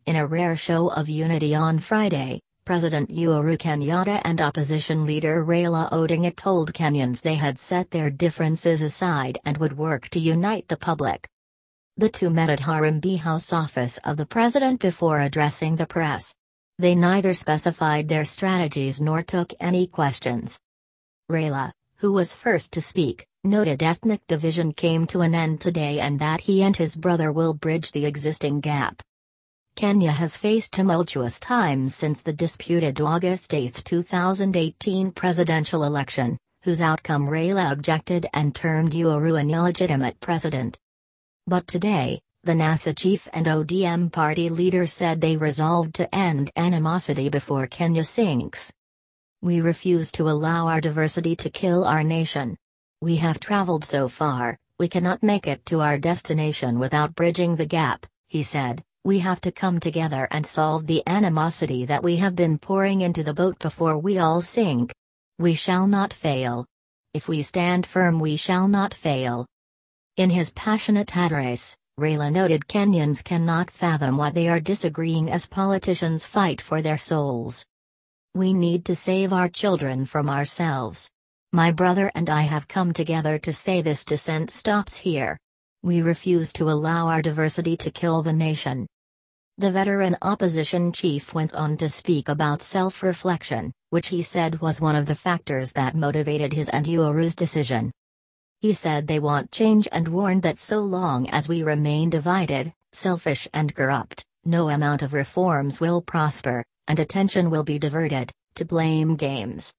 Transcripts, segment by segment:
In a rare show of unity on Friday, President Uhuru Kenyatta and opposition leader Raila Odinga told Kenyans they had set their differences aside and would work to unite the public. The two met at Harambee House office of the president before addressing the press. They neither specified their strategies nor took any questions. Raila, who was first to speak, noted ethnic division came to an end today and that he and his brother will bridge the existing gap. Kenya has faced tumultuous times since the disputed August 8, 2018 presidential election, whose outcome Raila objected and termed Uhuru an illegitimate president. But today, the NASA chief and ODM party leader said they resolved to end animosity before Kenya sinks. "We refuse to allow our diversity to kill our nation. We have traveled so far, we cannot make it to our destination without bridging the gap," he said. "We have to come together and solve the animosity that we have been pouring into the boat before we all sink. We shall not fail. If we stand firm, we shall not fail." In his passionate address, Raila noted Kenyans cannot fathom why they are disagreeing as politicians fight for their souls. "We need to save our children from ourselves. My brother and I have come together to say this dissent stops here. We refuse to allow our diversity to kill the nation." The veteran opposition chief went on to speak about self-reflection, which he said was one of the factors that motivated his and Uhuru's decision. He said they want change and warned that so long as we remain divided, selfish and corrupt, no amount of reforms will prosper, and attention will be diverted to blame games.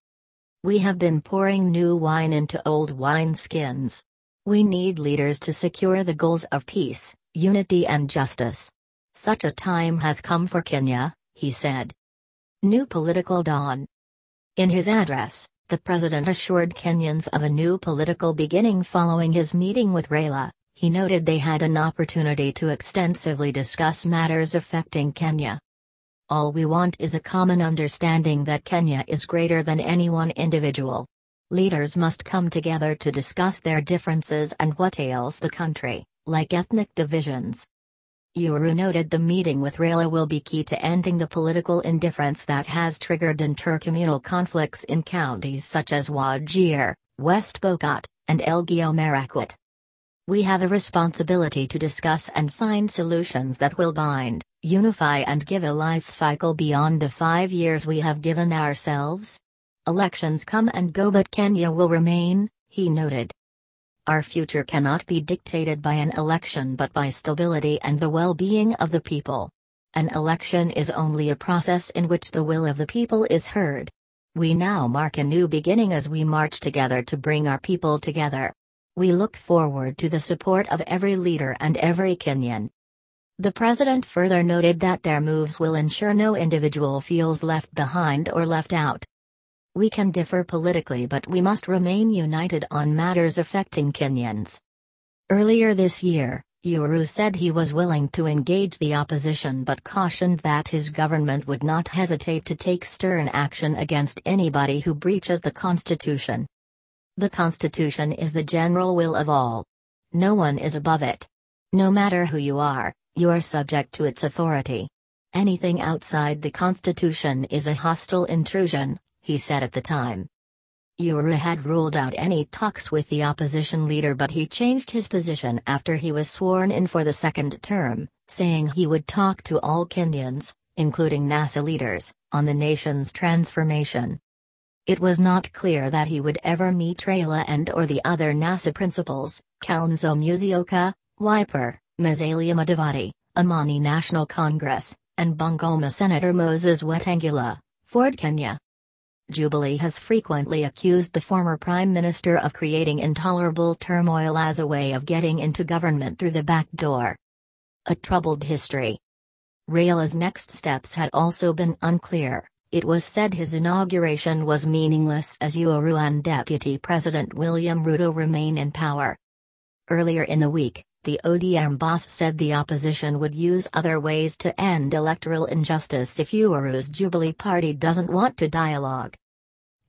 "We have been pouring new wine into old wineskins. We need leaders to secure the goals of peace, unity and justice. Such a time has come for Kenya," he said. New political dawn. In his address, the president assured Kenyans of a new political beginning following his meeting with Raila. He noted they had an opportunity to extensively discuss matters affecting Kenya. "All we want is a common understanding that Kenya is greater than any one individual. Leaders must come together to discuss their differences and what ails the country, like ethnic divisions." Uhuru noted the meeting with Raila will be key to ending the political indifference that has triggered intercommunal conflicts in counties such as Wajir, West Pokot, and Elgeyo Marakwet. "We have a responsibility to discuss and find solutions that will bind, unify and give a life cycle beyond the 5 years we have given ourselves. Elections come and go but Kenya will remain," he noted. "Our future cannot be dictated by an election but by stability and the well-being of the people. An election is only a process in which the will of the people is heard. We now mark a new beginning as we march together to bring our people together. We look forward to the support of every leader and every Kenyan." The president further noted that their moves will ensure no individual feels left behind or left out. "We can differ politically but we must remain united on matters affecting Kenyans." Earlier this year, Uhuru said he was willing to engage the opposition but cautioned that his government would not hesitate to take stern action against anybody who breaches the constitution. "The constitution is the general will of all. No one is above it. No matter who you are subject to its authority. Anything outside the constitution is a hostile intrusion," he said at the time. Uhuru had ruled out any talks with the opposition leader but he changed his position after he was sworn in for the second term, saying he would talk to all Kenyans, including NASA leaders, on the nation's transformation. It was not clear that he would ever meet Raila and/or the other NASA principals, Kalonzo Musyoka, Wiper, Musalia Mudavadi, Amani National Congress, and Bungoma Senator Moses Wetangula, Ford Kenya. Jubilee has frequently accused the former Prime Minister of creating intolerable turmoil as a way of getting into government through the back door. A troubled history. Raila's next steps had also been unclear. It was said his inauguration was meaningless as Uhuru and Deputy President William Ruto remain in power. Earlier in the week, the ODM boss said the opposition would use other ways to end electoral injustice if Uhuru's Jubilee Party doesn't want to dialogue.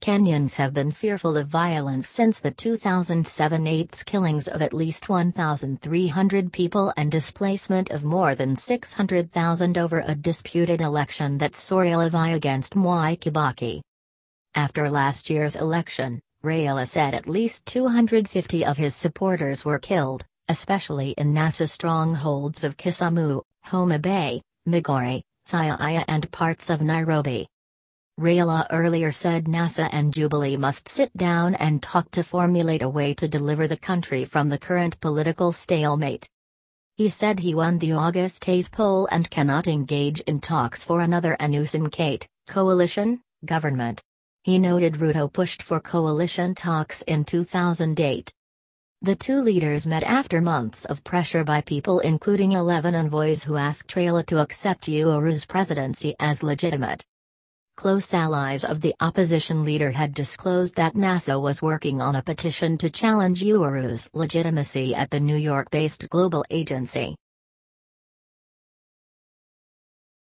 Kenyans have been fearful of violence since the 2007-8 killings of at least 1,300 people and displacement of more than 600,000 over a disputed election that saw Raila against Mwai Kibaki. After last year's election, Raila said at least 250 of his supporters were killed, especially in NASA strongholds of Kisumu, Homa Bay, Migori, Siaya and parts of Nairobi. Raila earlier said NASA and Jubilee must sit down and talk to formulate a way to deliver the country from the current political stalemate. He said he won the August 8 poll and cannot engage in talks for another Anusum-Kate coalition government. He noted Ruto pushed for coalition talks in 2008. The two leaders met after months of pressure by people including 11 envoys who asked Raila to accept Uhuru's presidency as legitimate. Close allies of the opposition leader had disclosed that NASA was working on a petition to challenge Uhuru's legitimacy at the New York-based global agency.